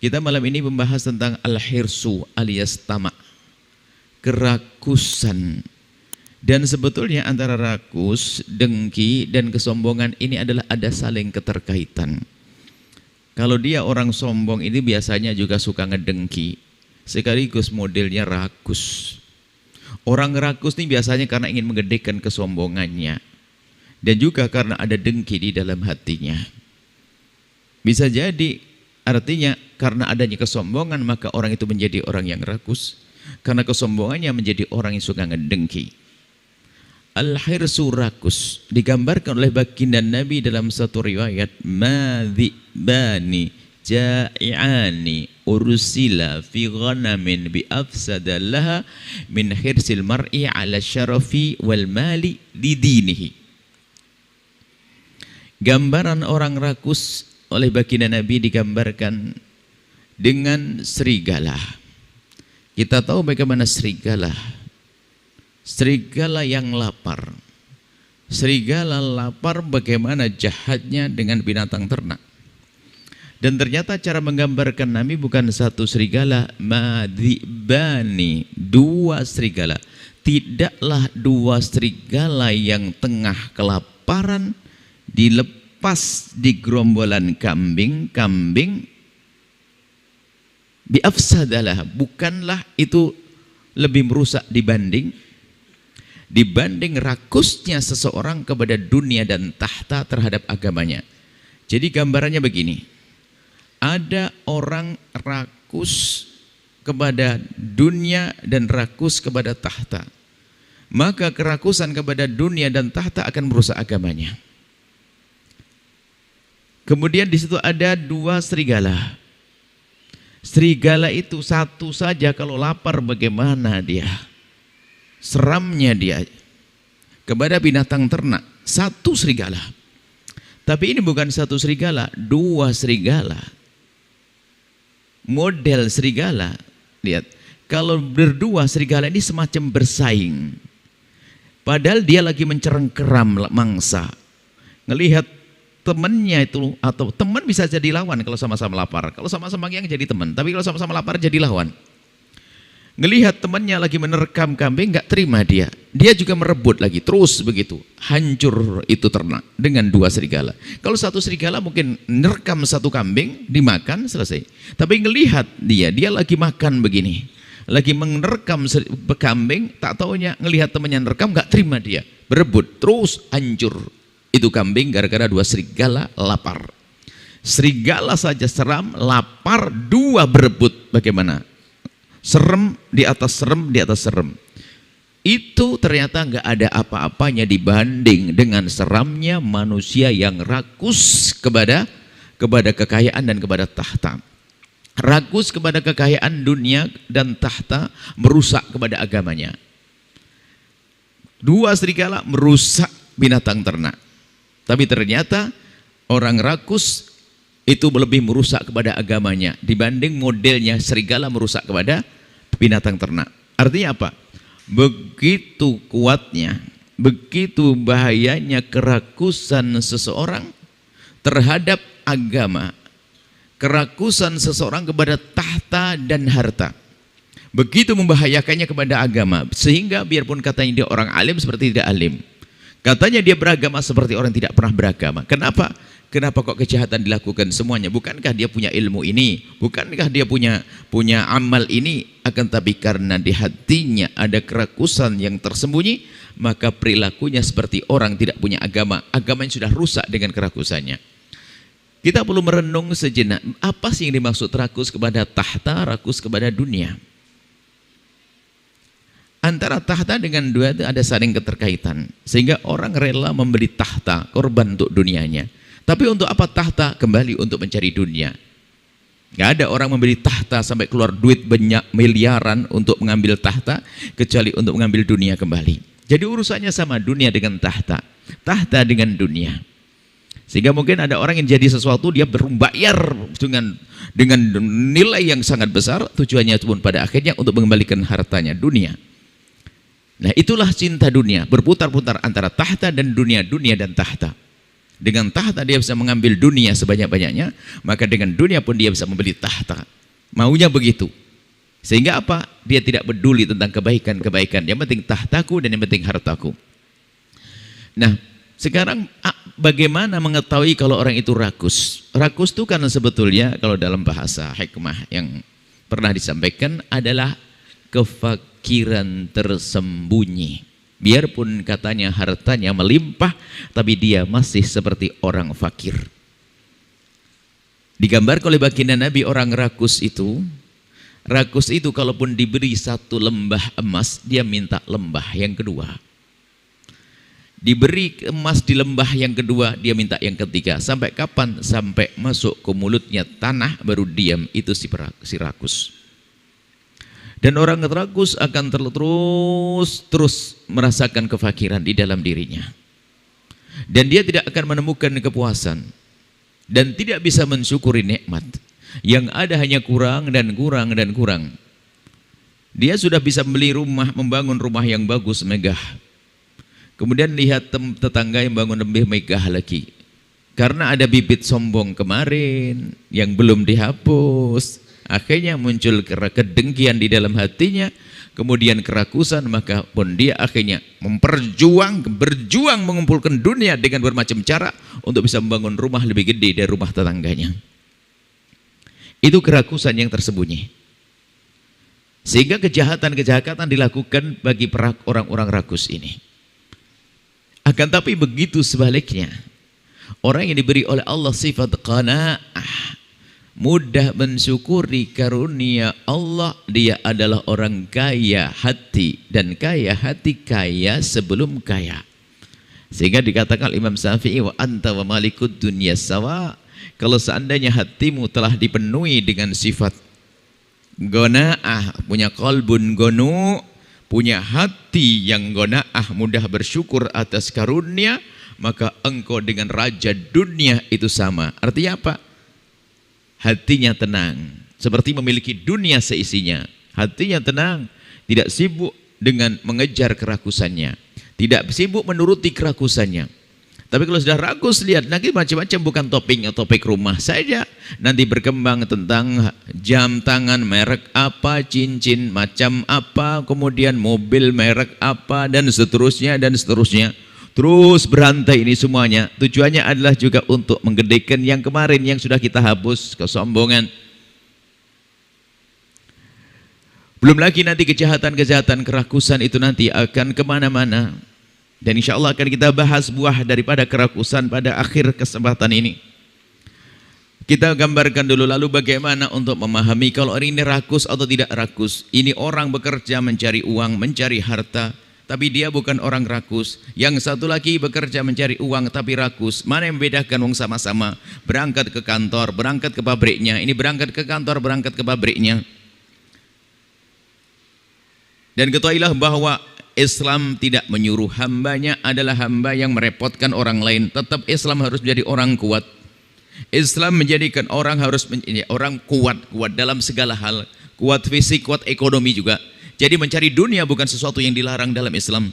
Kita malam ini membahas tentang al-hirsu alias tamak, kerakusan. Dan sebetulnya antara rakus, dengki, dan kesombongan ini adalah ada saling keterkaitan. Kalau dia orang sombong ini biasanya juga suka ngedengki, sekaligus modelnya rakus. Orang rakus ini biasanya karena ingin menggedekan kesombongannya, dan juga karena ada dengki di dalam hatinya. Bisa jadi artinya karena adanya kesombongan maka orang itu menjadi orang yang rakus, karena kesombongannya menjadi orang yang suka ngedengki. Al-hirsu rakus digambarkan oleh baginda Nabi dalam satu riwayat, madhibani ja'iani ursila fi ghanamin bi afsada laha min hirsil mar'i ala syarafi wal mali didinihi. Gambaran orang rakus oleh baginda Nabi digambarkan dengan serigala. Kita tahu bagaimana serigala. Serigala yang lapar. Serigala lapar bagaimana jahatnya dengan binatang ternak. Dan ternyata cara menggambarkan Nabi bukan satu serigala, madhibani, dua serigala. Tidaklah dua serigala yang tengah kelaparan dilepas di gerombolan kambing biafsadalah, bukanlah itu lebih merusak dibanding rakusnya seseorang kepada dunia dan tahta terhadap agamanya. Jadi gambarannya begini, ada orang rakus kepada dunia dan rakus kepada tahta, maka kerakusan kepada dunia dan tahta akan merusak agamanya. Kemudian di situ ada dua serigala. Serigala itu satu saja kalau lapar bagaimana dia? Seramnya dia kepada binatang ternak, satu serigala. Tapi ini bukan satu serigala, dua serigala. Model serigala, lihat, kalau berdua serigala ini semacam bersaing. Padahal dia lagi mencerengkeram mangsa. Ngelihat temannya itu, atau teman bisa jadi lawan kalau sama-sama lapar. Kalau sama-sama yang jadi teman, tapi kalau sama-sama lapar jadi lawan. Ngelihat temannya lagi menerkam kambing, nggak terima dia. Dia juga merebut lagi, terus begitu. Hancur itu ternak dengan dua serigala. Kalau satu serigala mungkin menerkam satu kambing, dimakan, selesai. Tapi ngelihat dia lagi makan begini. Lagi menerkam kambing, tak taunya ngelihat temannya menerkam, nggak terima dia. Berebut, terus hancur. Itu kambing gara-gara dua serigala lapar. Serigala saja seram, lapar, dua berebut. Bagaimana? Serem di atas serem di atas serem. Itu ternyata nggak ada apa-apanya dibanding dengan seramnya manusia yang rakus kepada kekayaan dan kepada tahta. Rakus kepada kekayaan dunia dan tahta, merusak kepada agamanya. Dua serigala merusak binatang ternak. Tapi ternyata orang rakus itu lebih merusak kepada agamanya dibanding modelnya serigala merusak kepada binatang ternak. Artinya apa? Begitu kuatnya, begitu bahayanya kerakusan seseorang terhadap agama, kerakusan seseorang kepada tahta dan harta. Begitu membahayakannya kepada agama, sehingga biarpun katanya dia orang alim seperti tidak alim. Katanya dia beragama seperti orang tidak pernah beragama. Kenapa? Kenapa kok kejahatan dilakukan semuanya? Bukankah dia punya ilmu ini? Bukankah dia punya amal ini? Akan tapi karena di hatinya ada kerakusan yang tersembunyi, maka perilakunya seperti orang tidak punya agama. Agama yang sudah rusak dengan kerakusannya. Kita perlu merenung sejenak. Apa sih yang dimaksud rakus kepada tahta, rakus kepada dunia? Antara tahta dengan dunia itu ada saling keterkaitan. Sehingga orang rela membeli tahta, korban untuk dunianya. Tapi untuk apa tahta? Kembali untuk mencari dunia. Gak ada orang membeli tahta sampai keluar duit banyak miliaran untuk mengambil tahta, kecuali untuk mengambil dunia kembali. Jadi urusannya sama, dunia dengan tahta, tahta dengan dunia. Sehingga mungkin ada orang yang jadi sesuatu, dia berbayar dengan nilai yang sangat besar, tujuannya pun pada akhirnya untuk mengembalikan hartanya, dunia. Nah itulah cinta dunia, berputar-putar antara tahta dan dunia, dunia dan tahta. Dengan tahta dia bisa mengambil dunia sebanyak-banyaknya, maka dengan dunia pun dia bisa membeli tahta. Maunya begitu. Sehingga apa? Dia tidak peduli tentang kebaikan-kebaikan. Yang penting tahtaku dan yang penting hartaku. Nah, sekarang bagaimana mengetahui kalau orang itu rakus? Rakus itu kan sebetulnya kalau dalam bahasa hikmah yang pernah disampaikan adalah kefakiran tersembunyi. Biarpun katanya hartanya melimpah, tapi dia masih seperti orang fakir. Digambarkan oleh baginda Nabi orang rakus itu kalaupun diberi satu lembah emas, dia minta lembah yang kedua. Diberi emas di lembah yang kedua, dia minta yang ketiga. Sampai kapan? Sampai masuk ke mulutnya tanah baru diam. Itu si rakus. Dan orang rakus akan terus merasakan kefakiran di dalam dirinya. Dan dia tidak akan menemukan kepuasan. Dan tidak bisa mensyukuri nikmat. Yang ada hanya kurang dan kurang dan kurang. Dia sudah bisa beli rumah, membangun rumah yang bagus, megah. Kemudian lihat tetangga yang bangun lebih megah lagi. Karena ada bibit sombong kemarin yang belum dihapus. Akhirnya muncul kedengkian di dalam hatinya, kemudian kerakusan, maka pun dia akhirnya berjuang mengumpulkan dunia dengan bermacam cara untuk bisa membangun rumah lebih gede dari rumah tetangganya. Itu kerakusan yang tersembunyi. Sehingga kejahatan-kejahatan dilakukan bagi orang-orang rakus ini. Akan tapi begitu sebaliknya, orang yang diberi oleh Allah sifat qanaah, mudah mensyukuri karunia Allah, dia adalah orang kaya hati, dan kaya hati kaya sebelum kaya. Sehingga dikatakan Imam Syafi'i, wa anta wa malikud dunya sawa. Kalau seandainya hatimu telah dipenuhi dengan sifat gonaah, punya qalbun gonu, punya hati yang gonaah, mudah bersyukur atas karunia, maka engkau dengan raja dunia itu sama. Artinya apa? Hatinya tenang, seperti memiliki dunia seisinya. Hatinya tenang, tidak sibuk dengan mengejar kerakusannya, tidak sibuk menuruti kerakusannya. Tapi kalau sudah rakus, lihat nanti macam-macam, bukan topik rumah saja. Nanti berkembang tentang jam tangan merek apa, cincin macam apa, kemudian mobil merek apa, dan seterusnya dan seterusnya. Terus berantai ini semuanya. Tujuannya adalah juga untuk menggedekan yang kemarin yang sudah kita hapus, kesombongan. Belum lagi nanti kejahatan-kejahatan, kerakusan itu nanti akan kemana-mana. Dan insya Allah akan kita bahas buah daripada kerakusan pada akhir kesempatan ini. Kita gambarkan dulu lalu bagaimana untuk memahami kalau orang ini rakus atau tidak rakus. Ini orang bekerja mencari uang, mencari harta, tapi dia bukan orang rakus. Yang satu lagi bekerja mencari uang tapi rakus. Mana yang membedakan? Wong sama-sama berangkat ke kantor, berangkat ke pabriknya. Ini berangkat ke kantor, berangkat ke pabriknya. Dan ketahuilah bahwa Islam tidak menyuruh hambanya adalah hamba yang merepotkan orang lain. Tetap Islam harus menjadi orang kuat. Islam menjadikan orang harus menjadi orang kuat dalam segala hal. Kuat fisik, kuat ekonomi juga. Jadi mencari dunia bukan sesuatu yang dilarang dalam Islam.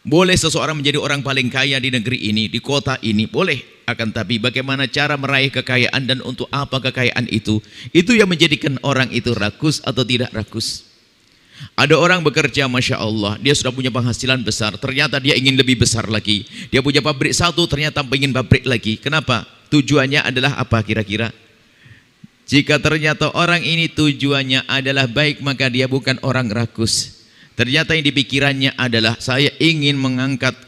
Boleh seseorang menjadi orang paling kaya di negeri ini, di kota ini, boleh. Akan tapi bagaimana cara meraih kekayaan dan untuk apa kekayaan itu yang menjadikan orang itu rakus atau tidak rakus. Ada orang bekerja, Masya Allah, dia sudah punya penghasilan besar, ternyata dia ingin lebih besar lagi. Dia punya pabrik satu, ternyata ingin pabrik lagi. Kenapa? Tujuannya adalah apa kira-kira? Jika ternyata orang ini tujuannya adalah baik, maka dia bukan orang rakus. Ternyata yang dipikirannya adalah saya ingin mengangkat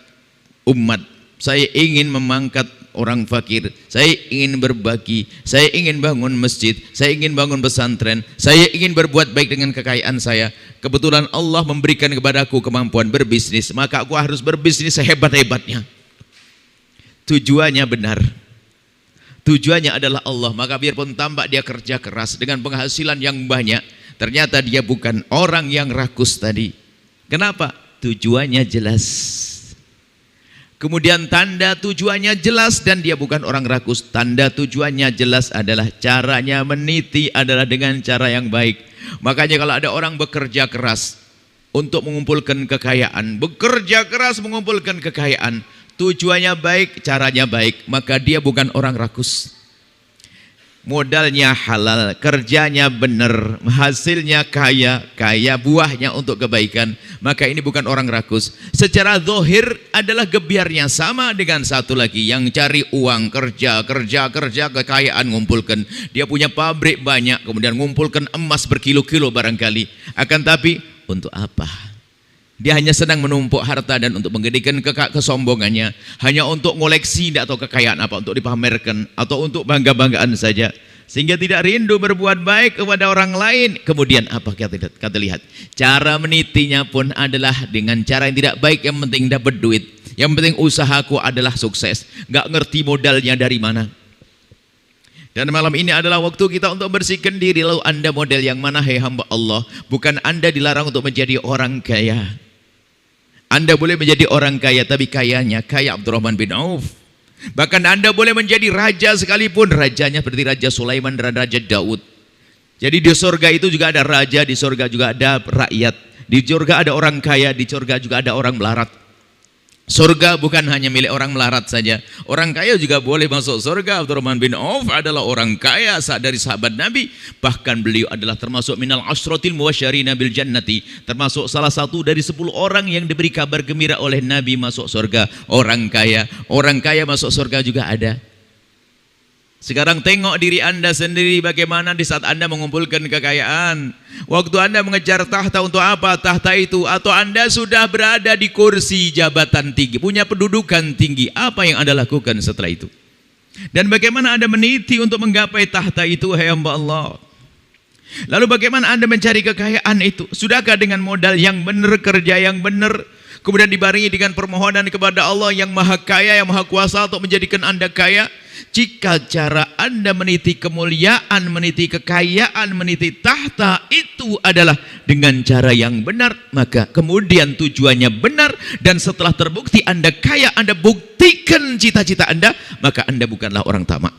umat, saya ingin mengangkat orang fakir, saya ingin berbagi, saya ingin bangun masjid, saya ingin bangun pesantren, saya ingin berbuat baik dengan kekayaan saya. Kebetulan Allah memberikan kepadaku kemampuan berbisnis, maka aku harus berbisnis sehebat-hebatnya. Tujuannya benar. Tujuannya adalah Allah, maka biarpun tampak dia kerja keras dengan penghasilan yang banyak, ternyata dia bukan orang yang rakus tadi. Kenapa? Tujuannya jelas. Kemudian tanda tujuannya jelas dan dia bukan orang rakus. Tanda tujuannya jelas adalah caranya meniti adalah dengan cara yang baik. Makanya kalau ada orang bekerja keras untuk mengumpulkan kekayaan, bekerja keras mengumpulkan kekayaan, tujuannya baik, caranya baik, maka dia bukan orang rakus. Modalnya halal, kerjanya benar, hasilnya kaya, buahnya untuk kebaikan, maka ini bukan orang rakus. Secara zahir adalah gebiarnya sama dengan satu lagi yang cari uang, kerja, kekayaan ngumpulkan. Dia punya pabrik banyak, kemudian ngumpulkan emas berkilo-kilo barangkali. Akan tapi untuk apa? Dia hanya senang menumpuk harta dan untuk menggedekan kesombongannya, hanya untuk ngoleksi atau kekayaan apa, untuk dipamerkan atau untuk bangga-banggaan saja, sehingga tidak rindu berbuat baik kepada orang lain. Kemudian apa kata lihat, cara menitinya pun adalah dengan cara yang tidak baik. Yang penting dapat duit, yang penting usahaku adalah sukses, nggak ngerti modalnya dari mana. Dan malam ini adalah waktu kita untuk bersihkan diri. Lalu Anda model yang mana, hai hamba Allah? Bukan Anda dilarang untuk menjadi orang kaya. Anda boleh menjadi orang kaya, tapi kayanya kaya Abdurrahman bin Auf. Bahkan Anda boleh menjadi raja sekalipun, rajanya seperti Raja Sulaiman dan Raja Daud. Jadi di surga itu juga ada raja, di surga juga ada rakyat. Di surga ada orang kaya, di surga juga ada orang melarat. Surga bukan hanya milik orang melarat saja, orang kaya juga boleh masuk surga. Abdurrahman bin Auf adalah orang kaya dari sahabat Nabi, bahkan beliau adalah termasuk minal asyratil mubasysyirina bil jannati, termasuk salah satu dari 10 orang yang diberi kabar gembira oleh Nabi masuk surga. Orang kaya masuk surga juga ada. Sekarang tengok diri Anda sendiri, bagaimana di saat Anda mengumpulkan kekayaan. Waktu Anda mengejar tahta, untuk apa tahta itu? Atau Anda sudah berada di kursi jabatan tinggi, punya pendudukan tinggi, apa yang Anda lakukan setelah itu? Dan bagaimana Anda meniti untuk menggapai tahta itu, hai hamba Allah? Lalu bagaimana Anda mencari kekayaan itu? Sudahkah dengan modal yang benar, kerja yang benar, kemudian dibarengi dengan permohonan kepada Allah yang maha kaya, yang maha kuasa untuk menjadikan Anda kaya? Jika cara Anda meniti kemuliaan, meniti kekayaan, meniti tahta itu adalah dengan cara yang benar, maka kemudian tujuannya benar, dan setelah terbukti Anda kaya, Anda buktikan cita-cita Anda, maka Anda bukanlah orang tamak.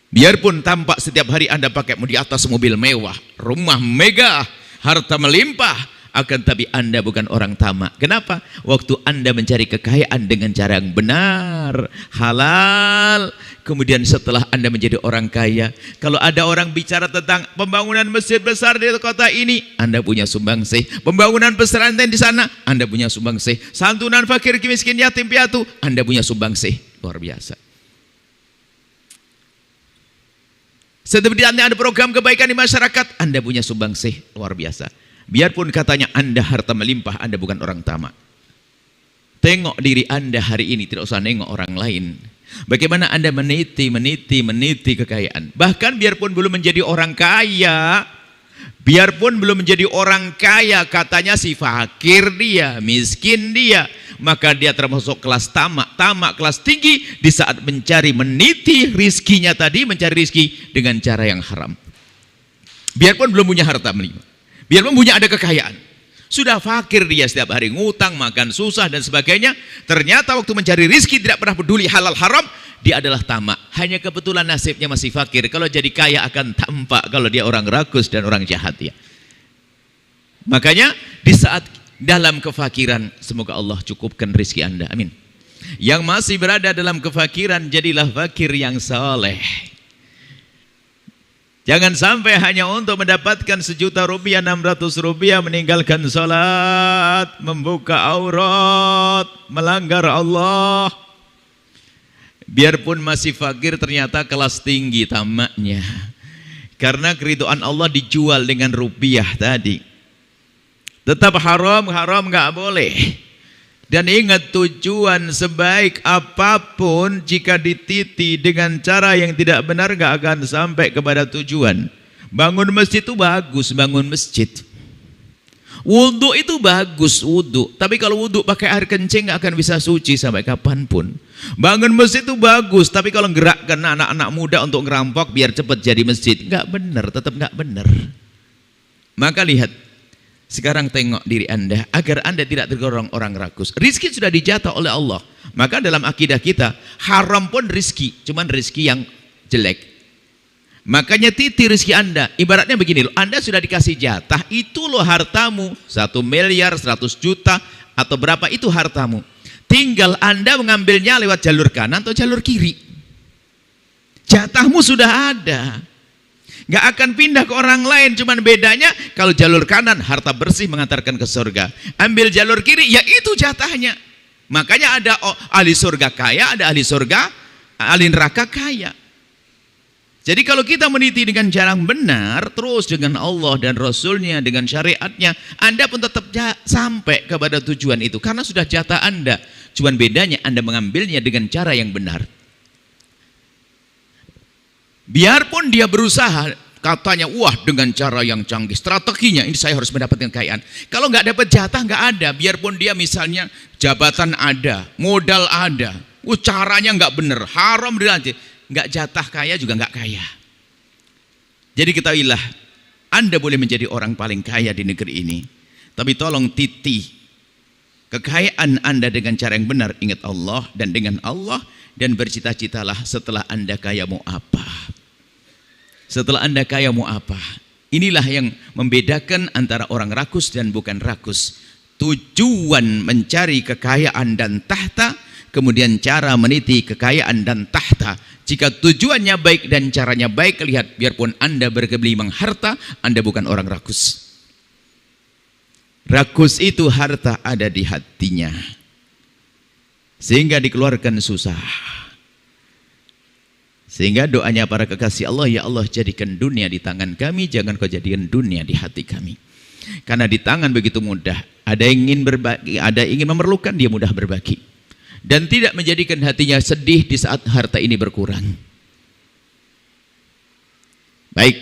Biarpun tampak setiap hari Anda pakai di atas mobil mewah, rumah megah, harta melimpah, akan tapi Anda bukan orang tamak. Kenapa? Waktu Anda mencari kekayaan dengan cara yang benar, halal, kemudian setelah Anda menjadi orang kaya, kalau ada orang bicara tentang pembangunan masjid besar di kota ini, Anda punya sumbangsih. Pembangunan pesantren di sana, Anda punya sumbangsih. Santunan fakir miskin yatim piatu, Anda punya sumbangsih. Luar biasa. Seperti Anda ada program kebaikan di masyarakat, Anda punya sumbangsih. Luar biasa. Biarpun katanya Anda harta melimpah, Anda bukan orang tamak. Tengok diri Anda hari ini, tidak usah nengok orang lain. Bagaimana Anda meniti kekayaan. Bahkan biarpun belum menjadi orang kaya, katanya si fakir dia, miskin dia, maka dia termasuk kelas tamak kelas tinggi di saat meniti rizkinya tadi, mencari rizki dengan cara yang haram. Biarpun belum punya harta melimpah, biarpun punya ada kekayaan, sudah fakir dia, setiap hari ngutang, makan susah dan sebagainya. Ternyata waktu mencari rizki tidak pernah peduli halal haram, dia adalah tamak. Hanya kebetulan nasibnya masih fakir. Kalau jadi kaya akan tampak kalau dia orang rakus dan orang jahat ya. Makanya di saat dalam kefakiran, semoga Allah cukupkan rizki Anda, amin. Yang masih berada dalam kefakiran, jadilah fakir yang saleh. Jangan sampai hanya untuk mendapatkan 1 juta rupiah, 600 rupiah, meninggalkan salat, membuka aurat, melanggar Allah. Biarpun masih fakir, ternyata kelas tinggi tamaknya. Karena keridhaan Allah dijual dengan rupiah tadi. Tetap haram nggak boleh. Dan ingat, tujuan sebaik apapun jika dititi dengan cara yang tidak benar, gak akan sampai kepada tujuan. Bangun masjid itu bagus, bangun masjid. Wudhu itu bagus, wudhu. Tapi kalau wudhu pakai air kencing gak akan bisa suci sampai kapanpun. Bangun masjid itu bagus, tapi kalau gerakkan anak-anak muda untuk ngerampok biar cepat jadi masjid, gak benar, tetap gak benar. Maka lihat, sekarang tengok diri Anda agar Anda tidak tergolong orang rakus. Rizki sudah dijatah oleh Allah. Maka dalam akidah kita, haram pun rizki, cuman rizki yang jelek. Makanya titi rizki Anda. Ibaratnya begini loh, Anda sudah dikasih jatah, itu loh hartamu, 1 miliar, 100 juta, atau berapa itu hartamu. Tinggal Anda mengambilnya lewat jalur kanan atau jalur kiri. Jatahmu sudah ada. Nggak akan pindah ke orang lain. Cuman bedanya kalau jalur kanan harta bersih mengantarkan ke surga. Ambil jalur kiri, ya itu jatahnya. Makanya ada ahli surga kaya, ada ahli surga, ahli neraka kaya. Jadi kalau kita meniti dengan cara yang benar, terus dengan Allah dan Rasulnya, dengan syariatnya, Anda pun tetap sampai kepada tujuan itu. Karena sudah jatah Anda. Cuman bedanya Anda mengambilnya dengan cara yang benar. Biarpun dia berusaha, katanya, wah dengan cara yang canggih, strateginya, ini saya harus mendapatkan kekayaan. Kalau nggak dapat jatah, nggak ada. Biarpun dia misalnya jabatan ada, modal ada, caranya nggak benar, haram dilanjut. Nggak jatah kaya juga nggak kaya. Jadi ketahuilah, Anda boleh menjadi orang paling kaya di negeri ini, tapi tolong titi kekayaan Anda dengan cara yang benar. Ingat Allah dan dengan Allah, dan bercita-citalah setelah Anda kaya mau apa. Setelah Anda kaya mau apa. Inilah yang membedakan antara orang rakus dan bukan rakus. Tujuan mencari kekayaan dan tahta, kemudian cara meniti kekayaan dan tahta. Jika tujuannya baik dan caranya baik, lihat, biarpun Anda bergelimang harta, Anda bukan orang rakus. Rakus itu harta ada di hatinya, sehingga dikeluarkan susah. Sehingga doanya para kekasih Allah, ya Allah jadikan dunia di tangan kami, jangan kau jadikan dunia di hati kami. Karena di tangan begitu mudah, ada yang ingin berbagi, ada yang ingin memerlukan, dia mudah berbagi. Dan tidak menjadikan hatinya sedih di saat harta ini berkurang. Baik,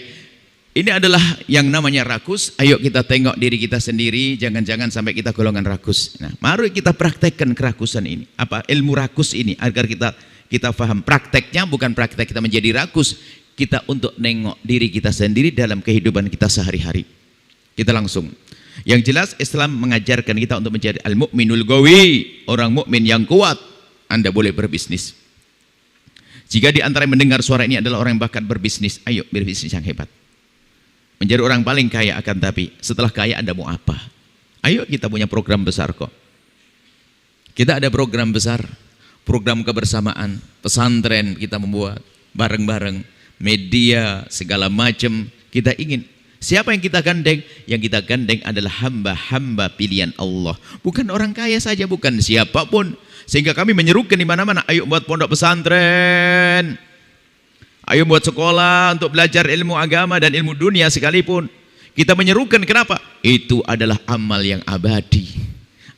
ini adalah yang namanya rakus. Ayo kita tengok diri kita sendiri, jangan-jangan sampai kita golongan rakus. Nah, mari kita praktekkan kerakusan ini, apa ilmu rakus ini, agar kita paham prakteknya, bukan praktek kita menjadi rakus, kita untuk nengok diri kita sendiri dalam kehidupan kita sehari-hari. Kita langsung. Yang jelas Islam mengajarkan kita untuk menjadi al-mu'minul gawi, orang mukmin yang kuat. Anda boleh berbisnis. Jika di antara yang mendengar suara ini adalah orang yang bakat berbisnis, ayo berbisnis yang hebat. Menjadi orang paling kaya, akan tapi setelah kaya Anda mau apa? Ayo kita punya program besar kok. Kita ada program besar, program kebersamaan, pesantren kita membuat bareng-bareng, media segala macam kita ingin. Siapa yang kita gandeng? Yang kita gandeng adalah hamba-hamba pilihan Allah. Bukan orang kaya saja, bukan siapapun. Sehingga kami menyerukan di mana-mana, ayo buat pondok pesantren. Ayo buat sekolah untuk belajar ilmu agama dan ilmu dunia sekalipun. Kita menyerukan, kenapa? Itu adalah amal yang abadi.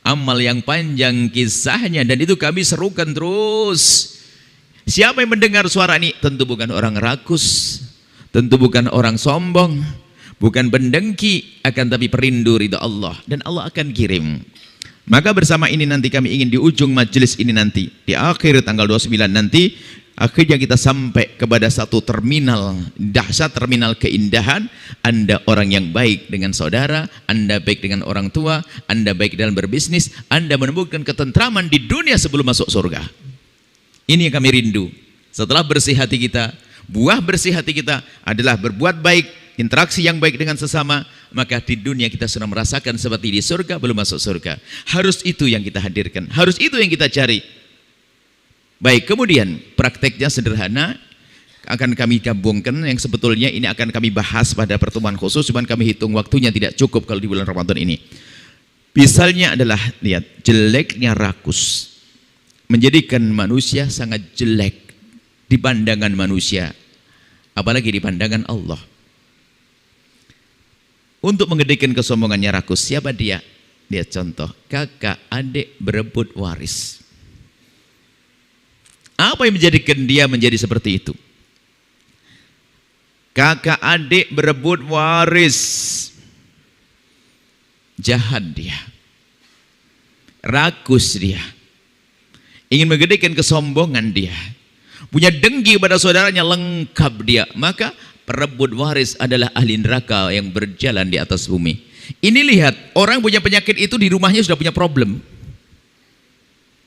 Amal yang panjang kisahnya, dan itu kami serukan terus. Siapa yang mendengar suara ini? Tentu bukan orang rakus, tentu bukan orang sombong, bukan pendengki, akan tapi perindu ridha Allah, dan Allah akan kirim. Maka bersama ini nanti kami ingin di ujung majelis ini nanti, di akhir tanggal 29 nanti, akhirnya kita sampai kepada satu terminal dahsyat, terminal keindahan. Anda orang yang baik dengan saudara, Anda baik dengan orang tua, Anda baik dalam berbisnis, Anda menemukan ketentraman di dunia sebelum masuk surga. Ini yang kami rindu. Setelah bersih hati kita, buah bersih hati kita adalah berbuat baik, interaksi yang baik dengan sesama, maka di dunia kita sudah merasakan seperti di surga belum masuk surga. Harus itu yang kita hadirkan, harus itu yang kita cari. Baik, kemudian prakteknya sederhana, akan kami gabungkan, yang sebetulnya ini akan kami bahas pada pertemuan khusus, cuman kami hitung waktunya tidak cukup kalau di bulan Ramadan ini. Misalnya adalah, lihat, jeleknya rakus menjadikan manusia sangat jelek di pandangan manusia, apalagi di pandangan Allah. Untuk mengedekan kesombongannya rakus, siapa dia? Dia contoh, kakak adik berebut waris. Apa yang menjadikan dia menjadi seperti itu? Kakak adik berebut waris. Jahat dia. Rakus dia. Ingin mengedekan kesombongan dia. Punya dengki pada saudaranya, lengkap dia. Maka perebut waris adalah ahli neraka yang berjalan di atas bumi. Ini lihat, orang punya penyakit itu di rumahnya sudah punya problem.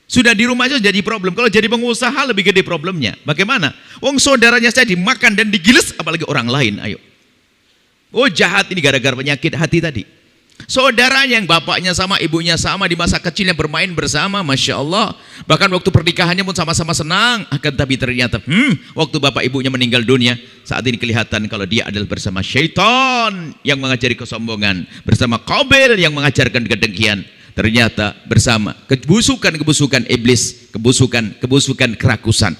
Sudah di rumahnya jadi problem. Kalau jadi pengusaha lebih gede problemnya. Bagaimana? Wong saudaranya saya dimakan dan digiles, apalagi orang lain. Ayo. Oh jahat ini gara-gara penyakit hati tadi. Saudaranya yang bapaknya sama, ibunya sama, di masa kecilnya bermain bersama, Masya Allah. Bahkan waktu pernikahannya pun sama-sama senang. Akan tapi ternyata, waktu bapak ibunya meninggal dunia, saat ini kelihatan kalau dia adalah bersama syaitan yang mengajari kesombongan, bersama Qabil yang mengajarkan kedengkian. Ternyata bersama kebusukan-kebusukan iblis, kebusukan kerakusan.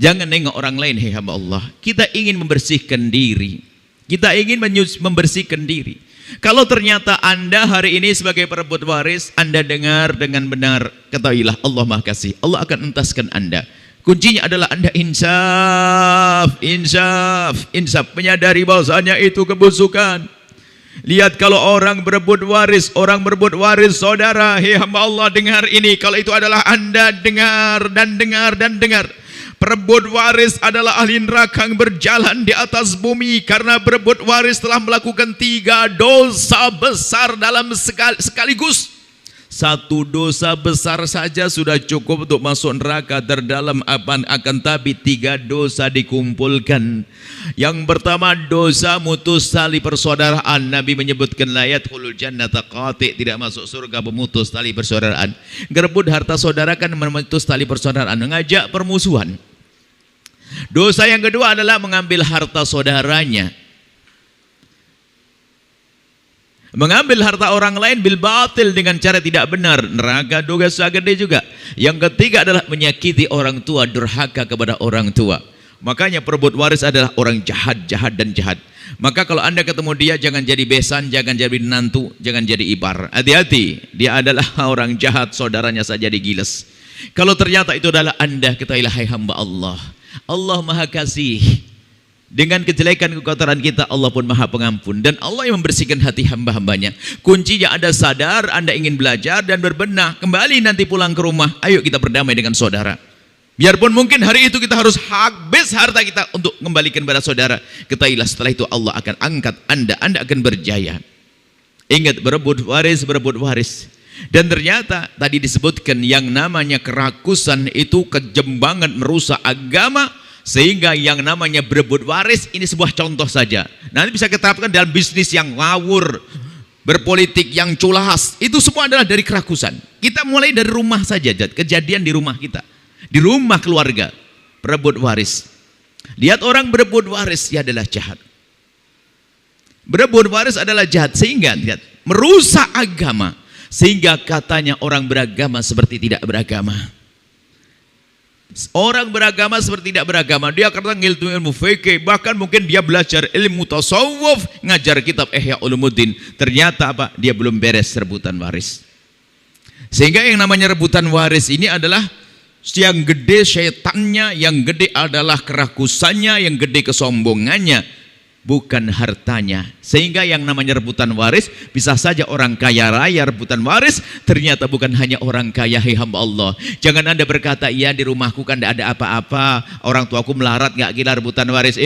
Jangan nengok orang lain, hei hamba Allah. Kita ingin membersihkan diri. Kita ingin membersihkan diri. Kalau ternyata Anda hari ini sebagai perebut waris, Anda dengar dengan benar, ketahuilah Allah Maha Kasih. Allah akan entaskan Anda. Kuncinya adalah Anda insaf, menyadari bahwasanya itu kebusukan. Lihat kalau orang berebut waris saudara, hei hamba Allah, dengar ini. Kalau itu adalah Anda, dengar. Perebut waris adalah ahli neraka yang berjalan di atas bumi karena berebut waris telah melakukan 3 dosa besar dalam sekaligus. 1 dosa besar saja sudah cukup untuk masuk neraka terdalam, akan tapi 3 dosa dikumpulkan. Yang pertama, dosa mutus tali persaudaraan. Nabi menyebutkan la yadkhulul jannata qati', tidak masuk surga pemutus tali persaudaraan. Ngerebut harta saudara kan memutus tali persaudaraan, mengajak permusuhan. Dosa yang kedua adalah mengambil harta saudaranya. Mengambil harta orang lain bil batil dengan cara tidak benar, neraka dosa gede juga. Yang ketiga adalah menyakiti orang tua, durhaka kepada orang tua. Makanya perebut waris adalah orang jahat. Maka kalau Anda ketemu dia, jangan jadi besan, jangan jadi menantu, jangan jadi ipar. Hati-hati, dia adalah orang jahat, saudaranya saja digiles. Kalau ternyata itu adalah Anda, ketahuilah hai hamba Allah, Allah Maha Kasih. Dengan kejelekan kekotoran kita, Allah pun Maha Pengampun. Dan Allah yang membersihkan hati hamba-hambanya. Kuncinya Anda sadar, Anda ingin belajar dan berbenah. Kembali nanti pulang ke rumah, ayo kita berdamai dengan saudara. Biarpun mungkin hari itu kita harus habis harta kita untuk kembalikan kepada saudara, ketahuilah setelah itu Allah akan angkat Anda akan berjaya. Ingat, berebut waris. Dan ternyata tadi disebutkan yang namanya kerakusan itu kejembangan merusak agama. Sehingga yang namanya berebut waris ini sebuah contoh saja. Nanti bisa kita terapkan dalam bisnis yang ngawur, berpolitik yang culas. Itu semua adalah dari kerakusan. Kita mulai dari rumah saja, kejadian di rumah kita, di rumah keluarga, berebut waris. Lihat orang berebut waris, dia adalah jahat. Berebut waris adalah jahat sehingga lihat, merusak agama. Sehingga katanya orang beragama seperti tidak beragama. Orang beragama seperti tidak beragama. Dia kata ilmu fikih, bahkan mungkin dia belajar ilmu tasawuf, ngajar kitab Ihya Ulumuddin. Ternyata apa? Dia belum beres rebutan waris. Sehingga yang namanya rebutan waris ini adalah yang gede syaitannya, yang gede adalah kerakusannya, yang gede kesombongannya, bukan hartanya. Sehingga yang namanya rebutan waris, bisa saja orang kaya raya rebutan waris, ternyata bukan hanya orang kaya, hai hamba Allah. Jangan Anda berkata, iya di rumahku kan tidak ada apa-apa, orang tuaku melarat, gak gila rebutan waris.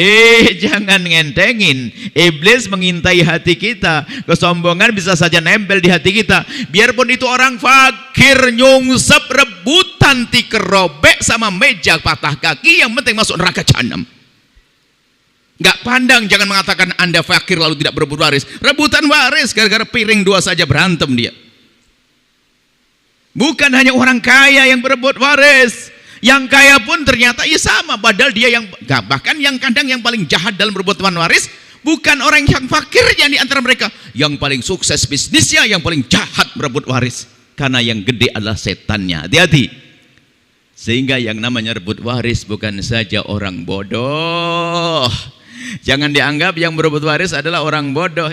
Jangan ngentengin. Iblis mengintai hati kita. Kesombongan bisa saja nempel di hati kita. Biarpun itu orang fakir, nyungsep rebutan tikerobek sama meja patah kaki, yang penting masuk neraka jahanam. Enggak pandang, jangan mengatakan Anda fakir lalu tidak berebut waris. Rebutan waris, gara-gara piring 2 saja berantem dia. Bukan hanya orang kaya yang berebut waris. Yang kaya pun ternyata ya sama, padahal dia yang, bahkan yang kadang yang paling jahat dalam berebutan waris bukan orang yang fakirnya di antara mereka. Yang paling sukses bisnisnya, yang paling jahat berebut waris. Karena yang gede adalah setannya. Hati-hati. Sehingga yang namanya rebut waris bukan saja orang bodoh. Jangan dianggap yang berebut waris adalah orang bodoh.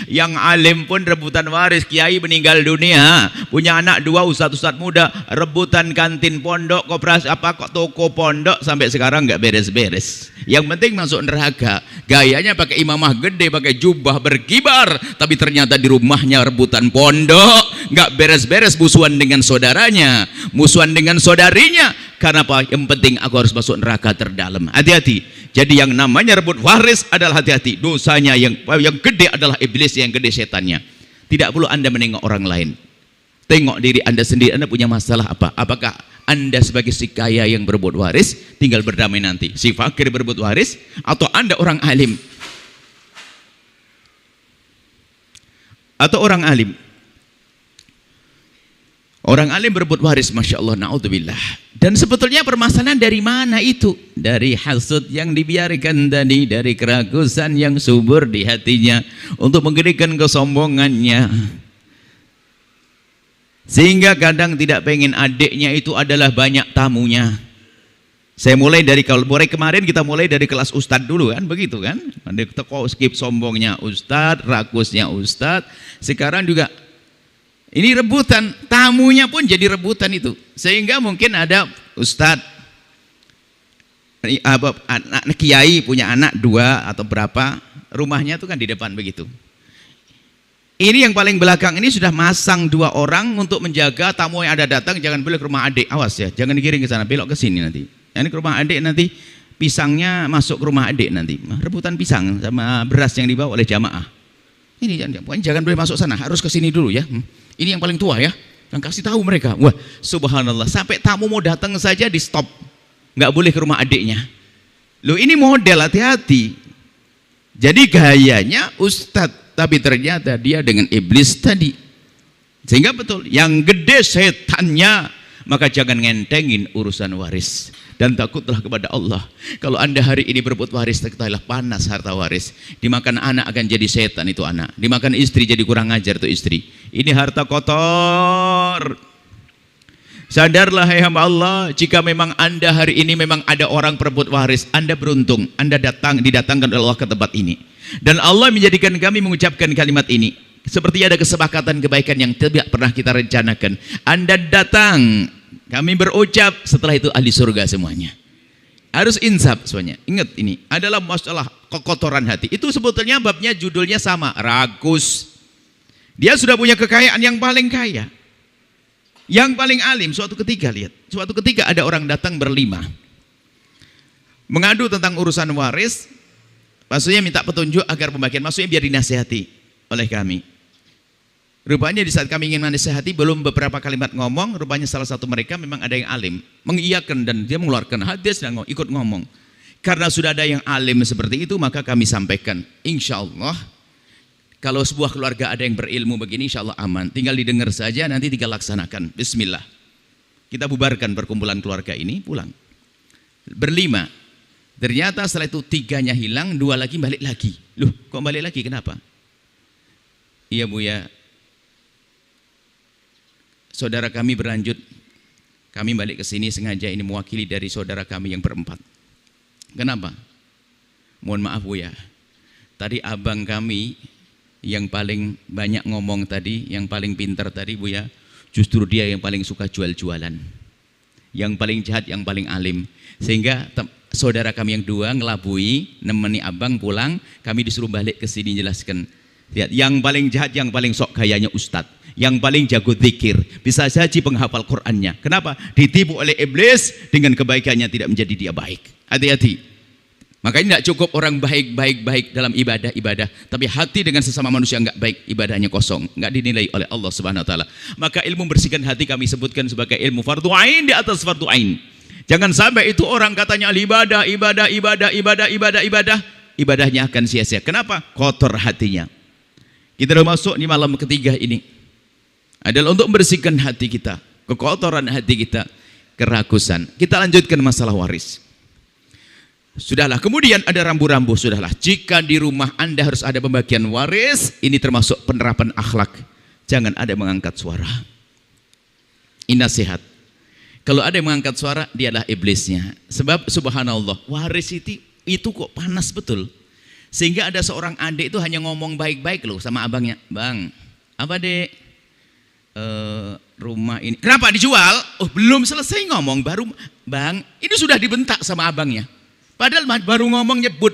Yang alim pun rebutan waris. Kiai meninggal dunia, punya anak 2 ustadz muda, rebutan kantin pondok, koperasi toko pondok, sampai sekarang nggak beres-beres. Yang penting masuk neraka. Gayanya pakai imamah gede, pakai jubah berkibar, tapi ternyata di rumahnya rebutan pondok, nggak beres-beres, musuhan dengan saudaranya, musuhan dengan saudarinya. Karena apa? Yang penting aku harus masuk neraka terdalam. Hati-hati. Jadi yang namanya rebut waris adalah hati-hati. Dosanya yang gede adalah iblis, yang gede setannya. Tidak perlu Anda menengok orang lain. Tengok diri Anda sendiri. Anda punya masalah apa? Apakah Anda sebagai si kaya yang berebut waris tinggal berdamai nanti? Si fakir berebut waris, atau Anda orang alim? atau orang alim. Orang alim berebut waris, Masya Allah, na'udzubillah. Dan sebetulnya permasalahan dari mana itu? Dari hasud yang dibiarkan tadi, dari keragusan yang subur di hatinya untuk menggerikan kesombongannya. Sehingga kadang tidak pengen adiknya itu adalah banyak tamunya. Saya mulai dari kemarin kita mulai dari kelas ustadz dulu kan, begitu kan? Nanti teko skip sombongnya ustadz, rakusnya ustadz. Sekarang juga ini rebutan, tamunya pun jadi rebutan itu. Sehingga mungkin ada ustadz, anak kiai punya anak 2 atau berapa, rumahnya itu kan di depan begitu. Ini yang paling belakang ini sudah masang 2 orang untuk menjaga tamu yang ada datang, jangan boleh ke rumah adik, awas ya, jangan digiring ke sana, belok ke sini nanti. Ini ke rumah adik nanti pisangnya masuk ke rumah adik nanti, rebutan pisang sama beras yang dibawa oleh jamaah. Ini jangan boleh masuk sana, harus ke sini dulu ya. Ini yang paling tua ya, yang kasih tahu mereka. Wah, subhanallah, sampai tamu mau datang saja di stop, nggak boleh ke rumah adiknya. Loh, ini model, hati-hati. Jadi gayanya ustadz, tapi ternyata dia dengan iblis tadi. Sehingga betul, yang gede setannya, maka jangan ngentengin urusan waris. Dan takutlah kepada Allah. Kalau Anda hari ini berebut waris, ketahuilah panas harta waris. Dimakan anak akan jadi setan itu anak. Dimakan istri jadi kurang ajar itu istri. Ini harta kotor. Sadarlah hai hamba Allah, jika memang Anda hari ini memang ada orang perebut waris, Anda beruntung. Anda didatangkan oleh Allah ke tempat ini. Dan Allah menjadikan kami mengucapkan kalimat ini. Seperti ada kesepakatan kebaikan yang tidak pernah kita rencanakan. Anda datang, kami berucap, setelah itu ahli surga semuanya. Harus insaf semuanya. Ingat, ini adalah masalah kekotoran hati. Itu sebetulnya babnya judulnya sama, rakus. Dia sudah punya kekayaan yang paling kaya, yang paling alim. Suatu ketika lihat, suatu ketika ada orang datang berlima, mengadu tentang urusan waris. Maksudnya minta petunjuk agar pembagian, maksudnya biar dinasihati oleh kami. Rupanya di saat kami ingin menasihati, belum beberapa kalimat ngomong, rupanya salah satu mereka memang ada yang alim, mengiyakan dan dia mengeluarkan hadis dan ikut ngomong. Karena sudah ada yang alim seperti itu, maka kami sampaikan, insya Allah kalau sebuah keluarga ada yang berilmu begini, insya Allah aman. Tinggal didengar saja, nanti tinggal laksanakan. Bismillah. Kita bubarkan perkumpulan keluarga ini, pulang. Berlima. Ternyata setelah itu 3-nya hilang, 2 lagi balik lagi. Loh, kok balik lagi? Kenapa? Iya Bu ya, saudara kami berlanjut, kami balik ke sini sengaja ini mewakili dari saudara kami yang berempat. Kenapa? Mohon maaf Bu ya, tadi abang kami yang paling banyak ngomong tadi, yang paling pintar tadi Bu ya, justru dia yang paling suka jual-jualan, yang paling jahat, yang paling alim. Sehingga saudara kami yang 2 ngelabui, nemeni abang pulang, kami disuruh balik ke sini jelaskan. Lihat, yang paling jahat, yang paling sok gayanya ustadz, yang paling jago zikir, bisa saja penghafal Qur'annya. Kenapa? Ditipu oleh iblis, dengan kebaikannya tidak menjadi dia baik. Hati-hati. Makanya tidak cukup orang baik dalam ibadah, tapi hati dengan sesama manusia enggak baik, ibadahnya kosong, enggak dinilai oleh Allah Subhanahu wa taala. Maka ilmu membersihkan hati kami sebutkan sebagai ilmu fardu ain di atas fardu ain. Jangan sampai itu orang katanya ibadahnya akan sia-sia. Kenapa? Kotor hatinya. Kita sudah masuk di malam ketiga ini, adalah untuk membersihkan hati kita, kekotoran hati kita, kerakusan. Kita lanjutkan masalah waris. Sudahlah, kemudian ada rambu-rambu. Sudahlah, jika di rumah Anda harus ada pembagian waris, ini termasuk penerapan akhlak. Jangan ada mengangkat suara. Ini nasihat. Kalau ada yang mengangkat suara, dia adalah iblisnya. Sebab subhanallah, waris itu kok panas betul. Sehingga ada seorang adik itu hanya ngomong baik-baik loh sama abangnya. Bang, apa dek? Rumah ini kenapa dijual? Oh, belum selesai ngomong baru, bang, ini sudah dibentak sama abangnya. Padahal baru ngomong nyebut.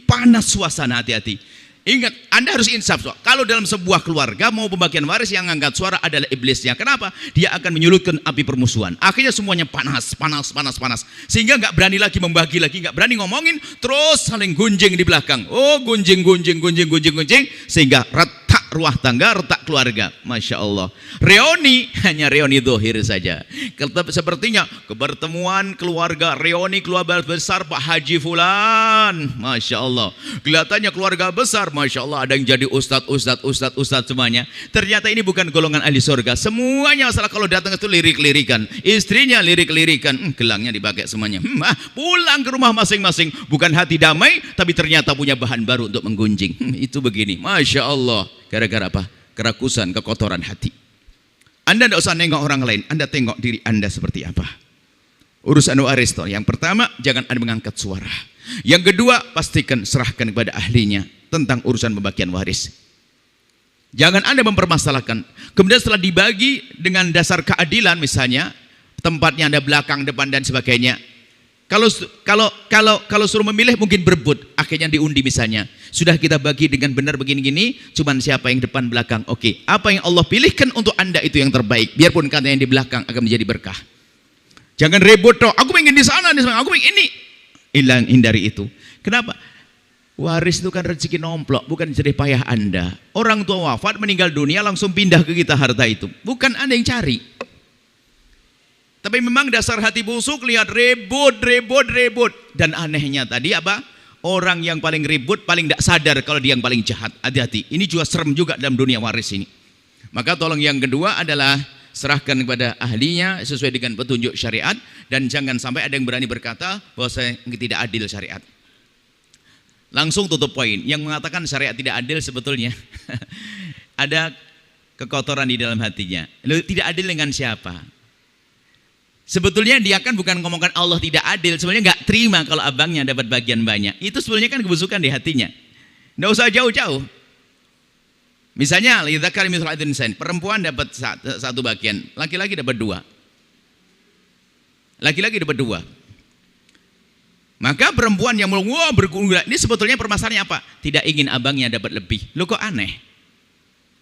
Panas suasana, hati-hati. Ingat, Anda harus insaf. Kalau dalam sebuah keluarga mau pembagian waris, yang angkat suara adalah iblisnya. Kenapa? Dia akan menyulutkan api permusuhan. Akhirnya semuanya panas. Sehingga nggak berani lagi membagi lagi, nggak berani ngomongin, terus saling gunjing di belakang. Oh, gunjing. Sehingga retak ruah tangga, retak keluarga. Masya Allah. Reuni hanya reuni dohir saja. Sepertinya kebertemuan keluarga, reuni keluarga besar Pak Haji Fulan. Masya Allah. Kelihatannya keluarga besar. Masya Allah, ada yang jadi ustadz semuanya. Ternyata ini bukan golongan ahli surga. Semuanya masalah kalau datang itu lirik-lirikan. Istrinya lirik-lirikan. Gelangnya dipakai semuanya. Pulang ke rumah masing-masing. Bukan hati damai, tapi ternyata punya bahan baru untuk menggunjing. Itu begini, Masya Allah. Gara-gara apa? Kerakusan, kekotoran hati. Anda tidak usah nengok orang lain, Anda tengok diri Anda seperti apa. Urusan waris, yang pertama, jangan Anda mengangkat suara. Yang kedua, pastikan serahkan kepada ahlinya tentang urusan pembagian waris. Jangan Anda mempermasalahkan. Kemudian setelah dibagi dengan dasar keadilan, misalnya tempatnya ada belakang, depan dan sebagainya. Kalau suruh memilih mungkin berebut, akhirnya diundi misalnya. Sudah kita bagi dengan benar begini-gini, cuman siapa yang depan belakang. Oke, apa yang Allah pilihkan untuk Anda itu yang terbaik. Biarpun kata yang di belakang akan menjadi berkah. Jangan ribut toh, aku ingin di sana, aku ingin ini. Hindari itu. Kenapa? Waris itu kan rezeki nomplok, bukan jerih payah Anda. Orang tua wafat, meninggal dunia, langsung pindah ke kita harta itu. Bukan Anda yang cari. Tapi memang dasar hati busuk, lihat ribut. Dan anehnya tadi apa? Orang yang paling ribut paling tidak sadar kalau dia yang paling jahat. Hati-hati. Ini juga serem juga dalam dunia waris ini. Maka tolong yang kedua adalah serahkan kepada ahlinya sesuai dengan petunjuk syariat. Dan jangan sampai ada yang berani berkata bahwa tidak adil syariat. Langsung tutup poin. Yang mengatakan syariat tidak adil sebetulnya ada kekotoran di dalam hatinya. Tidak adil dengan siapa? Sebetulnya dia kan bukan ngomongkan Allah tidak adil, sebenarnya nggak terima kalau abangnya dapat bagian banyak. Itu sebenarnya kan kebusukan di hatinya. Nggak usah jauh-jauh. Misalnya, perempuan dapat satu bagian, laki-laki dapat dua. Laki-laki dapat dua. Maka perempuan yang berguna, ini sebetulnya permasalahannya apa? Tidak ingin abangnya dapat lebih. Loh kok aneh?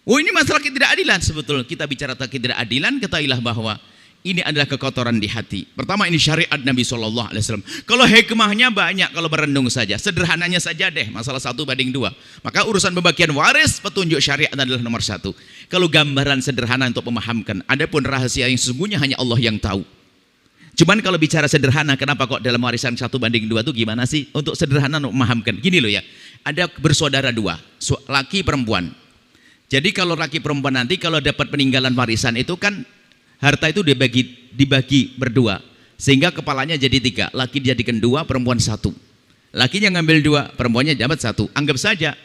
Oh ini masalah ketidakadilan. Sebetulnya kita bicara tentang ketidakadilan, ketahuilah bahwa ini adalah kekotoran di hati. Pertama ini syariat Nabi SAW. Kalau hikmahnya banyak, kalau merenung saja. Sederhananya saja deh, masalah 1:2. Maka urusan pembagian waris, petunjuk syariat adalah nomor 1. Kalau gambaran sederhana untuk memahamkan. Adapun rahasia yang sesungguhnya hanya Allah yang tahu. Cuman kalau bicara sederhana, kenapa kok dalam warisan 1:2 itu gimana sih? Untuk sederhana untuk memahamkan. Gini loh ya, ada bersaudara 2, laki perempuan. Jadi kalau laki perempuan nanti kalau dapat peninggalan warisan itu kan harta itu dibagi berdua, sehingga kepalanya jadi 3, laki dijadikan 2, perempuan 1. Lakinya ngambil 2, perempuannya dapat 1. Anggap saja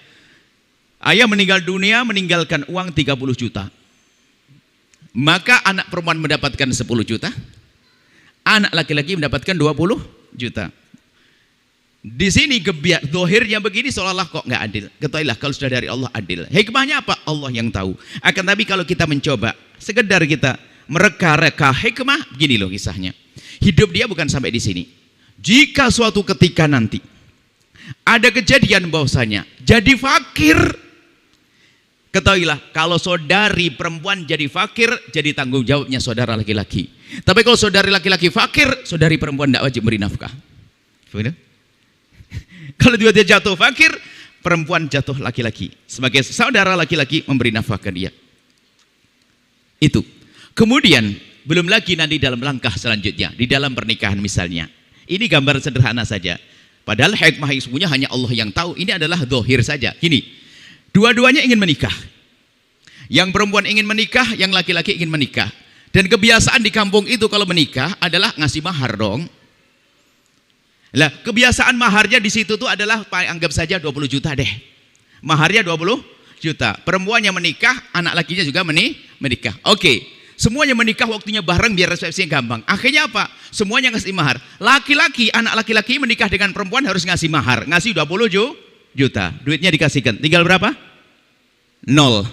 ayah meninggal dunia meninggalkan uang 30 juta, maka anak perempuan mendapatkan 10 juta, anak laki-laki mendapatkan 20 juta. Di sini dohirnya begini seolah-olah kok nggak adil. Ketahuilah kalau sudah dari Allah adil. Hikmahnya apa? Allah yang tahu. Akan tapi kalau kita mencoba sekedar kita mereka-reka hikmah, begini loh kisahnya. Hidup dia bukan sampai di sini. Jika suatu ketika nanti ada kejadian bahwasanya jadi fakir, ketahuilah kalau saudari perempuan jadi fakir, jadi tanggung jawabnya saudara laki-laki. Tapi kalau saudari laki-laki fakir, saudari perempuan tidak wajib beri nafkah. Kalau dia jatuh fakir, perempuan jatuh laki-laki. Sebagai saudara laki-laki memberi nafkah ke dia. Itu. Kemudian belum lagi nanti dalam langkah selanjutnya di dalam pernikahan misalnya. Ini gambar sederhana saja. Padahal hikmah yang sesungguhnya hanya Allah yang tahu. Ini adalah dohir saja. Gini, dua-duanya ingin menikah. Yang perempuan ingin menikah, yang laki-laki ingin menikah. Dan kebiasaan di kampung itu kalau menikah adalah ngasih mahar dong. Lah, kebiasaan maharnya di situ tuh adalah anggap saja 20 juta deh. Maharnya 20 juta. Perempuan yang menikah, anak lakinya juga menikah. Oke. Semuanya menikah waktunya bareng biar resepsinya gampang. Akhirnya apa? Semuanya ngasih mahar. Laki-laki, anak laki-laki menikah dengan perempuan harus ngasih mahar. Ngasih 20 juta. Duitnya dikasihkan. Tinggal berapa? 0.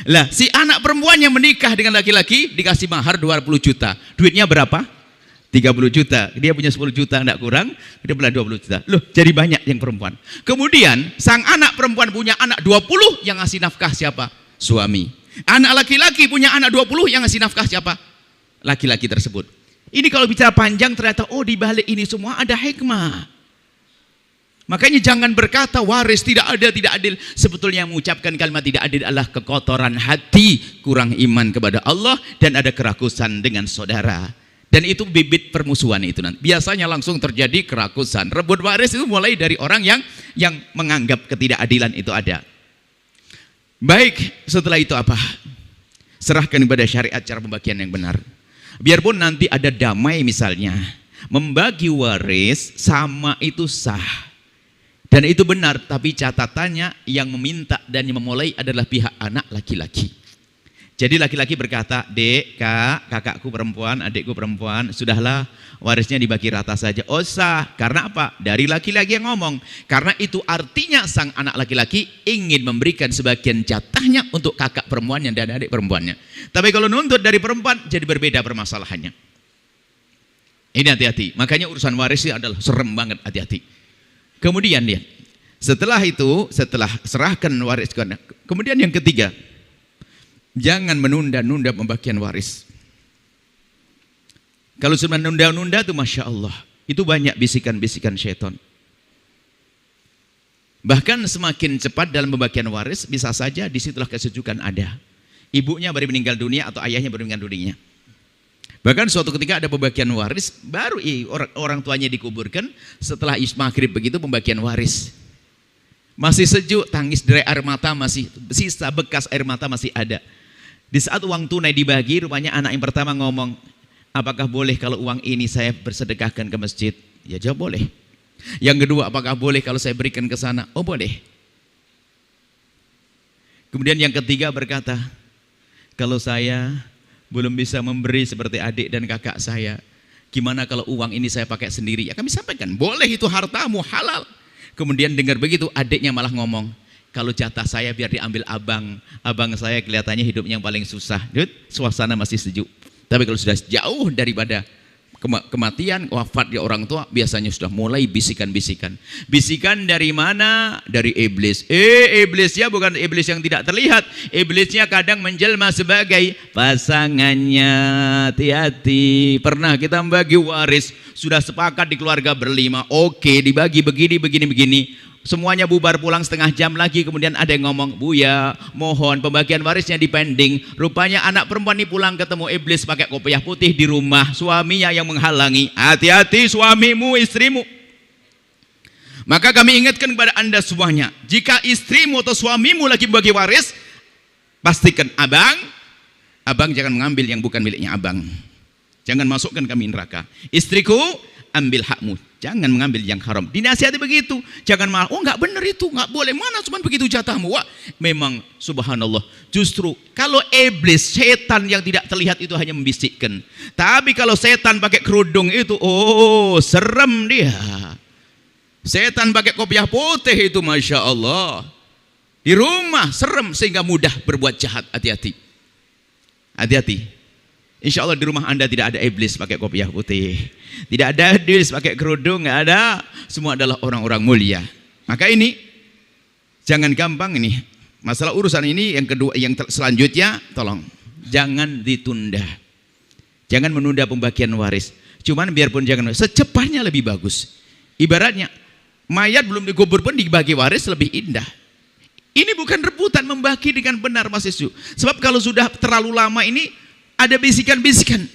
Lah, si anak perempuan yang menikah dengan laki-laki dikasih mahar 20 juta. Duitnya berapa? 30 juta. Dia punya 10 juta, enggak kurang. Dia punya 20 juta. Loh, jadi banyak yang perempuan. Kemudian, sang anak perempuan punya anak 20 yang ngasih nafkah siapa? Suami. Anak laki-laki punya anak 20 yang ngasih nafkah siapa? Laki-laki tersebut. Ini kalau bicara panjang ternyata di balik ini semua ada hikmah. Makanya jangan berkata waris tidak ada, tidak adil. Sebetulnya mengucapkan kalimat tidak adil adalah kekotoran hati, kurang iman kepada Allah, dan ada kerakusan dengan saudara. Dan itu bibit permusuhan itu nanti. Biasanya langsung terjadi kerakusan. Rebut waris itu mulai dari orang yang menganggap ketidakadilan itu ada. Baik, setelah itu apa? Serahkan kepada syariat cara pembagian yang benar. Biarpun nanti ada damai misalnya, membagi waris sama itu sah. Dan itu benar, tapi catatannya yang meminta dan yang memulai adalah pihak anak laki-laki. Jadi laki-laki berkata, dek, kak, kakakku perempuan, adikku perempuan, sudahlah warisnya dibagi rata saja. Oh sah, karena apa? Dari laki-laki yang ngomong. Karena itu artinya sang anak laki-laki ingin memberikan sebagian jatahnya untuk kakak perempuannya dan adik perempuannya. Tapi kalau nuntut dari perempuan, jadi berbeda permasalahannya. Ini hati-hati, makanya urusan waris ini adalah serem banget, hati-hati. Kemudian dia, setelah itu, setelah serahkan waris, kemudian yang ketiga, jangan menunda-nunda pembagian waris. Kalau sudah menunda-nunda itu Masya Allah, itu banyak bisikan-bisikan syaitan. Bahkan semakin cepat dalam pembagian waris, bisa saja disitulah kesejukan ada. Ibunya baru meninggal dunia atau ayahnya baru meninggal dunia. Bahkan suatu ketika ada pembagian waris, baru orang tuanya dikuburkan, setelah maghrib begitu pembagian waris. Masih sejuk, tangis derai air mata masih, sisa bekas air mata masih ada. Di saat uang tunai dibagi, rupanya anak yang pertama ngomong, apakah boleh kalau uang ini saya bersedekahkan ke masjid? Ya jawab boleh. Yang kedua, apakah boleh kalau saya berikan ke sana? Oh boleh. Kemudian yang ketiga berkata, kalau saya belum bisa memberi seperti adik dan kakak saya, gimana kalau uang ini saya pakai sendiri? Ya kami sampaikan, boleh, itu hartamu, halal. Kemudian dengar begitu, adiknya malah ngomong, kalau jatah saya biar diambil abang. Abang saya kelihatannya hidupnya yang paling susah. Suasana masih sejuk. Tapi kalau sudah jauh daripada kematian, wafat ya orang tua, biasanya sudah mulai bisikan-bisikan. Bisikan dari mana? Dari iblis. Iblisnya bukan iblis yang tidak terlihat. Iblisnya kadang menjelma sebagai pasangannya. Hati-hati. Pernah kita membagi waris, sudah sepakat di keluarga berlima. Oke, dibagi begini. Semuanya bubar pulang setengah jam lagi, kemudian ada yang ngomong, Buya, mohon pembagian warisnya dipending. Rupanya anak perempuan ini pulang ketemu iblis pakai kopiah putih di rumah, suaminya yang menghalangi. Hati-hati suamimu, istrimu. Maka kami ingatkan kepada anda semuanya, jika istrimu atau suamimu lagi membagi waris, pastikan abang jangan mengambil yang bukan miliknya abang. Jangan masukkan kami neraka. Istriku, ambil hakmu. Jangan mengambil yang haram. Dinasihati begitu. Jangan malah, oh enggak benar itu, enggak boleh. Mana cuma begitu jatahmu. Wah, memang subhanallah. Justru kalau iblis, setan yang tidak terlihat itu hanya membisikkan. Tapi kalau setan pakai kerudung itu, oh serem dia. Setan pakai kopiah putih itu Masya Allah. Di rumah serem sehingga mudah berbuat jahat. Hati-hati. Hati-hati. Insya Allah di rumah anda tidak ada iblis pakai kopiah putih, tidak ada iblis pakai kerudung, nggak ada. Semua adalah orang-orang mulia. Maka ini jangan gampang ini. Masalah urusan ini yang kedua, yang selanjutnya, tolong jangan ditunda, jangan menunda pembagian waris. Cuman biarpun jangan, secepatnya lebih bagus. Ibaratnya mayat belum dikubur pun dibagi waris lebih indah. Ini bukan rebutan, membagi dengan benar Mas Yesus. Sebab kalau sudah terlalu lama ini ada bisikan-bisikan.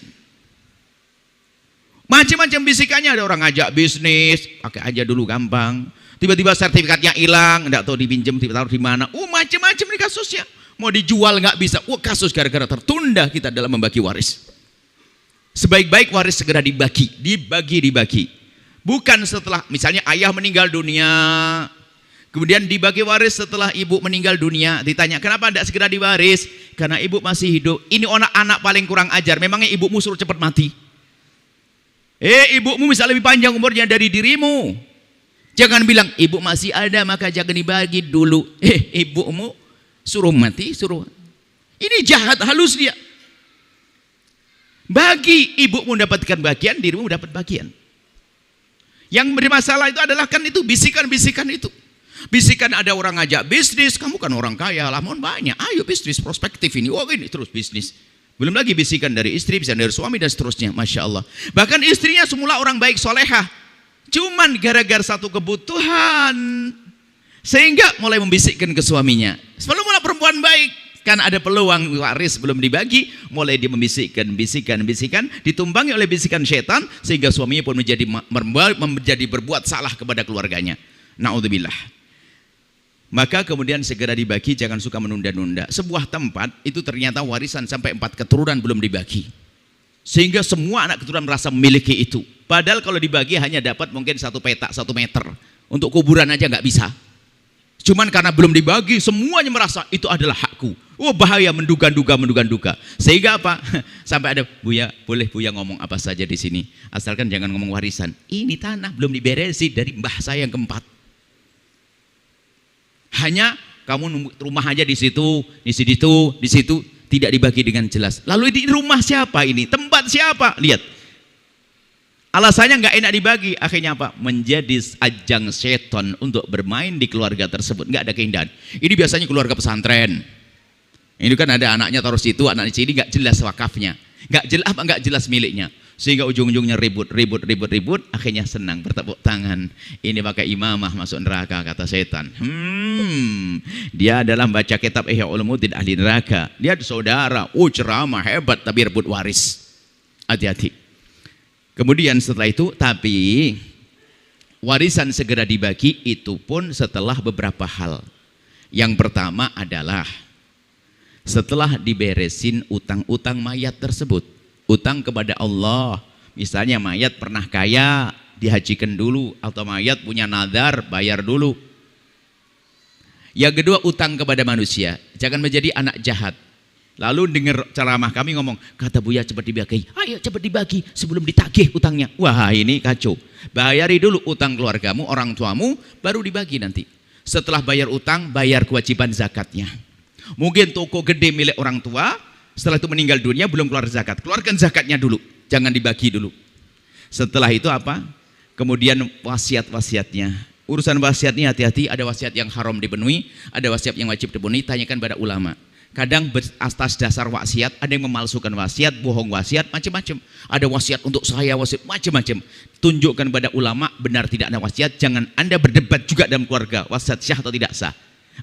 Macam-macam bisikannya, ada orang ngajak bisnis, pakai aja dulu gampang. Tiba-tiba sertifikatnya hilang, enggak tahu dipinjam, taruh di mana. Macam-macam nih kasusnya. Mau dijual nggak bisa. Kasus gara-gara tertunda kita dalam membagi waris. Sebaik-baik waris segera dibagi. Bukan setelah misalnya ayah meninggal dunia, kemudian dibagi waris setelah ibu meninggal dunia. Ditanya, kenapa tidak segera diwaris? Karena ibu masih hidup. Ini anak paling kurang ajar. Memangnya ibumu suruh cepat mati? Ibumu bisa lebih panjang umurnya dari dirimu. Jangan bilang, ibu masih ada maka jangan dibagi dulu. Ibumu suruh mati, suruh. Ini jahat, halus dia. Bagi, ibumu mendapatkan bagian, dirimu dapat bagian. Yang bermasalah itu adalah kan itu bisikan-bisikan itu. Bisikan ada orang ngajak bisnis, kamu kan orang kaya, lah mohon banyak, ayo bisnis prospektif ini, ini terus bisnis. Belum lagi bisikan dari istri, bisikan dari suami dan seterusnya, Masya Allah. Bahkan istrinya semula orang baik solehah, Cuman gara-gara satu kebutuhan, sehingga mulai membisikkan ke suaminya. Sebelum mulai perempuan baik, kan ada peluang waris belum dibagi, mulai dia membisikkan, ditumbangi oleh bisikan setan, sehingga suaminya pun menjadi berbuat salah kepada keluarganya. Na'udzubillah. Maka kemudian segera dibagi, jangan suka menunda-nunda. Sebuah tempat itu ternyata warisan sampai 4 keturunan belum dibagi, sehingga semua anak keturunan merasa memiliki itu. Padahal kalau dibagi hanya dapat mungkin 1 petak 1 meter, untuk kuburan aja nggak bisa. Cuman karena belum dibagi, semuanya merasa itu adalah hakku. Oh, bahaya, menduga-duga. Sehingga apa? Sampai ada, Buya, boleh Buya ngomong apa saja di sini, asalkan jangan ngomong warisan. Ini tanah belum diberesi dari mbah saya yang keempat. Hanya kamu rumah aja di situ, tidak dibagi dengan jelas. Lalu di rumah siapa ini? Tempat siapa? Lihat. Alasannya nggak enak dibagi. Akhirnya apa? Menjadi ajang setan untuk bermain di keluarga tersebut. Nggak ada keindahan. Ini biasanya keluarga pesantren. Ini kan ada anaknya taruh situ, anak di sini nggak jelas wakafnya, nggak jelas miliknya. Sehingga ujung-ujungnya ribut, akhirnya senang, bertepuk tangan. Ini pakai imamah masuk neraka, kata setan. Dia adalah baca kitab Ihya Ulumuddin ahli neraka. Dia saudara, ceramah hebat tapi rebut waris. Hati-hati. Kemudian setelah itu, tapi warisan segera dibagi itu pun setelah beberapa hal. Yang pertama adalah setelah diberesin utang-utang mayat tersebut. Utang kepada Allah, misalnya mayat pernah kaya, dihajikan dulu, atau mayat punya nadar, bayar dulu. Yang kedua, utang kepada manusia, jangan menjadi anak jahat. Lalu dengar ceramah kami ngomong, kata Buya cepat dibagi, ayo cepat dibagi sebelum ditagih utangnya. Wah, ini kacau. Bayari dulu utang keluargamu, orang tuamu, baru dibagi nanti. Setelah bayar utang, bayar kewajiban zakatnya. Mungkin toko gede milik orang tua, setelah itu meninggal dunia belum keluar zakat, keluarkan zakatnya dulu, jangan dibagi dulu. Setelah itu apa? Kemudian wasiat-wasiatnya. Urusan wasiatnya hati-hati, ada wasiat yang haram dipenuhi, ada wasiat yang wajib dipenuhi, tanyakan pada ulama. Kadang atas dasar wasiat, ada yang memalsukan wasiat, bohong wasiat, macam-macam. Ada wasiat untuk saya, wasiat macam-macam. Tunjukkan pada ulama, benar tidak ada wasiat, jangan Anda berdebat juga dalam keluarga, wasiat sah atau tidak sah.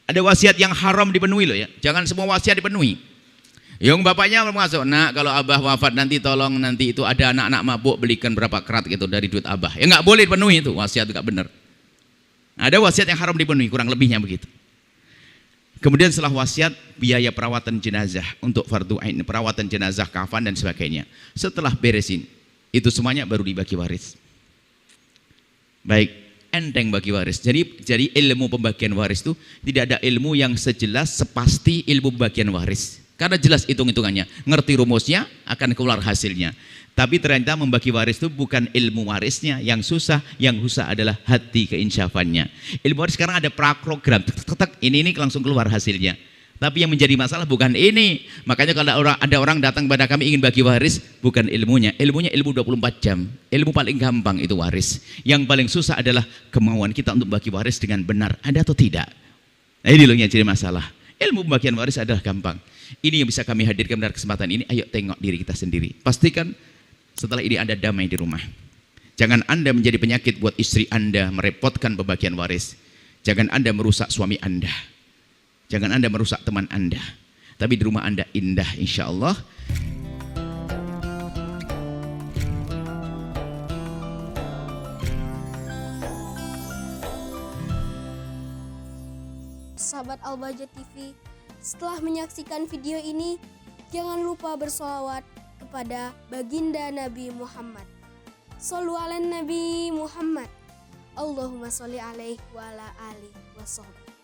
Ada wasiat yang haram dipenuhi loh ya, jangan semua wasiat dipenuhi. Yang bapaknya masuk, nak kalau abah wafat nanti tolong nanti itu ada anak-anak mabuk belikan berapa kerat gitu dari duit abah. Ya nggak boleh dipenuhi itu, wasiat nggak benar. Ada wasiat yang haram dipenuhi, kurang lebihnya begitu. Kemudian setelah wasiat, biaya perawatan jenazah untuk fardu ain, perawatan jenazah, kafan dan sebagainya. Setelah beresin, itu semuanya baru dibagi waris. Baik, enteng bagi waris. Jadi ilmu pembagian waris itu tidak ada ilmu yang sejelas sepasti ilmu pembagian waris. Karena jelas hitung-hitungannya, ngerti rumusnya akan keluar hasilnya. Tapi ternyata membagi waris itu bukan ilmu warisnya yang susah adalah hati keinsyafannya. Ilmu waris sekarang ada program, ini langsung keluar hasilnya. Tapi yang menjadi masalah bukan ini. Makanya kalau ada orang datang pada kami ingin bagi waris, bukan ilmunya ilmu 24 jam. Ilmu paling gampang itu waris. Yang paling susah adalah kemauan kita untuk bagi waris dengan benar, ada atau tidak. Nah, ini loh yang jadi masalah. Ilmu pembagian waris adalah gampang. Ini yang bisa kami hadirkan pada kesempatan ini. Ayo tengok diri kita sendiri. Pastikan setelah ini Anda damai di rumah. Jangan Anda menjadi penyakit buat istri Anda, merepotkan pembagian waris. Jangan Anda merusak suami Anda. Jangan Anda merusak teman Anda. Tapi di rumah Anda indah insya Allah. Sahabat Al-Bahjah TV, setelah menyaksikan video ini, jangan lupa bersolawat kepada baginda Nabi Muhammad. Shollu ala Nabi Muhammad. Allahumma sholli alaihi wa ala alihi wa sahbihi.